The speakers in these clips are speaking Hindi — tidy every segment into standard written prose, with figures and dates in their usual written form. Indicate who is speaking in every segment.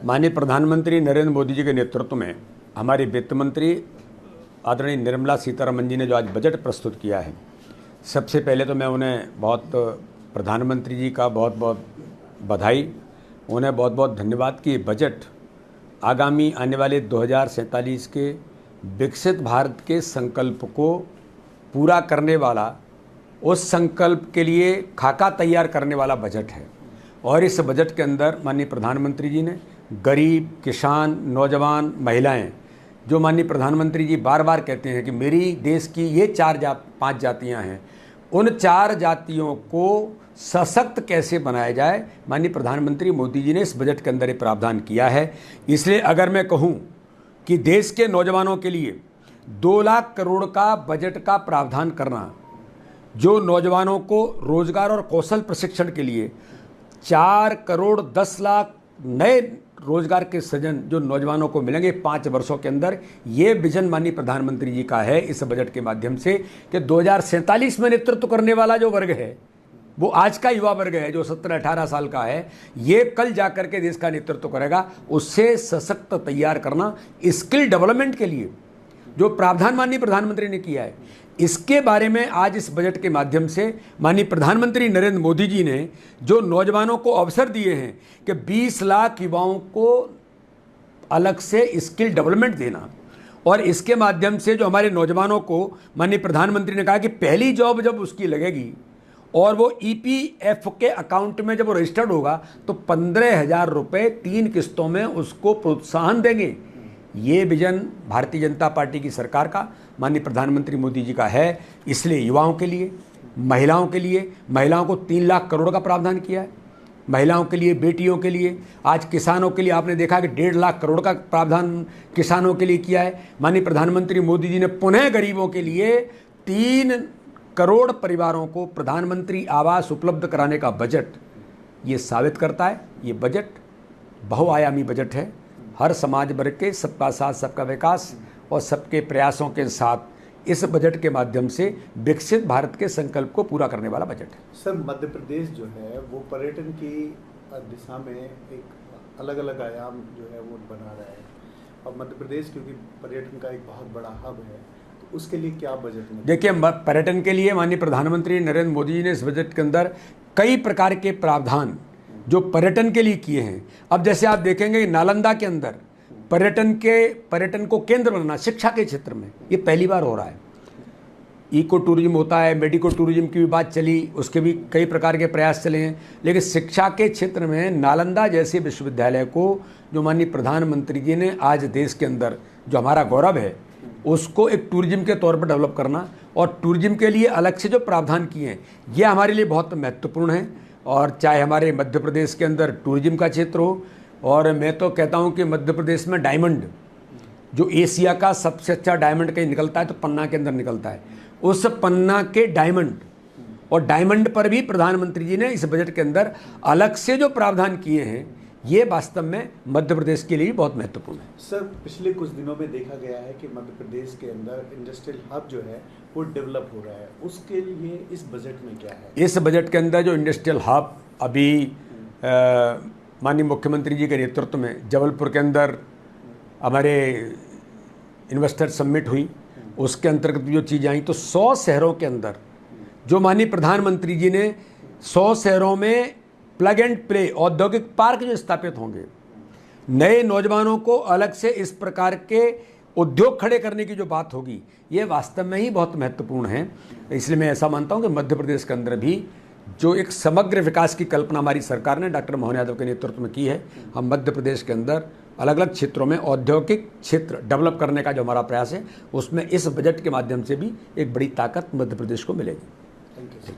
Speaker 1: माननीय प्रधानमंत्री नरेंद्र मोदी जी के नेतृत्व में हमारी वित्त मंत्री आदरणीय निर्मला सीतारमण जी ने जो आज बजट प्रस्तुत किया है, सबसे पहले तो मैं उन्हें प्रधानमंत्री जी का बहुत बहुत बधाई, उन्हें बहुत बहुत धन्यवाद कि बजट आगामी आने वाले 2047 के विकसित भारत के संकल्प को पूरा करने वाला, उस संकल्प के लिए खाका तैयार करने वाला बजट है। और इस बजट के अंदर माननीय प्रधानमंत्री जी ने गरीब, किसान, नौजवान, महिलाएं, जो माननीय प्रधानमंत्री जी बार बार कहते हैं कि मेरी देश की ये 5 जातियां हैं, उन 4 जातियों को सशक्त कैसे बनाया जाए, माननीय प्रधानमंत्री मोदी जी ने इस बजट के अंदर ये प्रावधान किया है। इसलिए अगर मैं कहूँ कि देश के नौजवानों के लिए 2 लाख करोड़ का बजट का प्रावधान करना, जो नौजवानों को रोजगार और कौशल प्रशिक्षण के लिए 4 करोड़ 10 लाख नए रोजगार के सृजन जो नौजवानों को मिलेंगे 5 वर्षों के अंदर, ये विजन माननीय प्रधानमंत्री जी का है इस बजट के माध्यम से कि 2047 में नेतृत्व करने वाला जो वर्ग है, वो आज का युवा वर्ग है जो 17-18 साल का है, ये कल जाकर के देश का नेतृत्व करेगा। उससे सशक्त तैयार करना, स्किल डेवलपमेंट के लिए जो प्रावधान माननीय प्रधानमंत्री ने किया है, इसके बारे में आज इस बजट के माध्यम से माननीय प्रधानमंत्री नरेंद्र मोदी जी ने जो नौजवानों को अवसर दिए हैं कि 20 लाख युवाओं को अलग से स्किल डेवलपमेंट देना, और इसके माध्यम से जो हमारे नौजवानों को माननीय प्रधानमंत्री ने कहा कि पहली जॉब जब उसकी लगेगी और वो EPF के अकाउंट में जब वो रजिस्टर्ड होगा तो 15,000 रुपये 3 किस्तों में उसको प्रोत्साहन देंगे। ये विजन भारतीय जनता पार्टी की सरकार का, माननीय प्रधानमंत्री मोदी जी का है। इसलिए युवाओं के लिए, महिलाओं के लिए, महिलाओं को 3 लाख करोड़ का प्रावधान किया है, महिलाओं के लिए, बेटियों के लिए। आज किसानों के लिए आपने देखा कि 1.5 लाख करोड़ का प्रावधान किसानों के लिए किया है। माननीय प्रधानमंत्री मोदी जी ने पुनः गरीबों के लिए 3 करोड़ परिवारों को प्रधानमंत्री आवास उपलब्ध कराने का बजट ये साबित करता है। ये बजट बहुआयामी बजट है, हर समाज वर्ग के सबका साथ सबका विकास और सबके प्रयासों के साथ इस बजट के माध्यम से विकसित भारत के संकल्प को पूरा करने वाला बजट है।
Speaker 2: सर, मध्य प्रदेश जो है वो पर्यटन की दिशा में एक अलग अलग आयाम जो है वो बना रहा है, और मध्य प्रदेश क्योंकि पर्यटन का एक बहुत बड़ा हब है, तो उसके लिए क्या बजट में?
Speaker 1: देखिए, पर्यटन के लिए माननीय प्रधानमंत्री नरेंद्र मोदी जी ने इस बजट के अंदर कई प्रकार के प्रावधान जो पर्यटन के लिए किए हैं। अब जैसे आप देखेंगे नालंदा के अंदर पर्यटन को केंद्र बनना शिक्षा के क्षेत्र में, ये पहली बार हो रहा है। इको टूरिज्म होता है, मेडिको टूरिज्म की भी बात चली, उसके भी कई प्रकार के प्रयास चले हैं, लेकिन शिक्षा के क्षेत्र में नालंदा जैसे विश्वविद्यालय को जो माननीय प्रधानमंत्री जी ने आज देश के अंदर जो हमारा गौरव है उसको एक टूरिज्म के तौर पर डेवलप करना और टूरिज्म के लिए अलग से जो प्रावधान किए हैं, ये हमारे लिए बहुत महत्वपूर्ण है। और चाहे हमारे मध्य प्रदेश के अंदर टूरिज्म का क्षेत्र हो, और मैं तो कहता हूँ कि मध्य प्रदेश में डायमंड, जो एशिया का सबसे अच्छा डायमंड कहीं निकलता है तो पन्ना के अंदर निकलता है, उस पन्ना के डायमंड, और डायमंड पर भी प्रधानमंत्री जी ने इस बजट के अंदर अलग से जो प्रावधान किए हैं, ये वास्तव में मध्य प्रदेश के लिए बहुत महत्वपूर्ण है।
Speaker 2: सर, पिछले कुछ दिनों में देखा गया है कि मध्य प्रदेश के अंदर इंडस्ट्रियल हब जो है वो डेवलप हो रहा है, उसके लिए इस बजट में क्या है?
Speaker 1: इस बजट के अंदर जो इंडस्ट्रियल हब अभी माननीय मुख्यमंत्री जी के नेतृत्व में जबलपुर के अंदर हमारे इन्वेस्टर समिट हुई, उसके अंतर्गत जो चीज़ें आई, तो 100 शहरों के अंदर जो माननीय प्रधानमंत्री जी ने 100 शहरों में प्लग एंड प्ले औद्योगिक पार्क जो स्थापित होंगे, नए नौजवानों को अलग से इस प्रकार के उद्योग खड़े करने की जो बात होगी, ये वास्तव में ही बहुत महत्वपूर्ण है। इसलिए मैं ऐसा मानता हूँ कि मध्य प्रदेश के अंदर भी जो एक समग्र विकास की कल्पना हमारी सरकार ने डॉक्टर मोहन यादव के नेतृत्व में की है, हम मध्य प्रदेश के अंदर अलग अलग क्षेत्रों में औद्योगिक क्षेत्र डेवलप करने का जो हमारा प्रयास है, उसमें इस बजट के माध्यम से भी एक बड़ी ताकत मध्य प्रदेश को मिलेगी।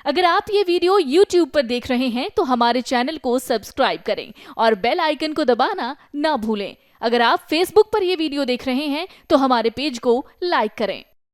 Speaker 3: अगर आप ये वीडियो YouTube पर देख रहे हैं तो हमारे चैनल को सब्सक्राइब करें और बेल आइकन को दबाना ना भूलें। अगर आप Facebook पर ये वीडियो देख रहे हैं तो हमारे पेज को लाइक करें।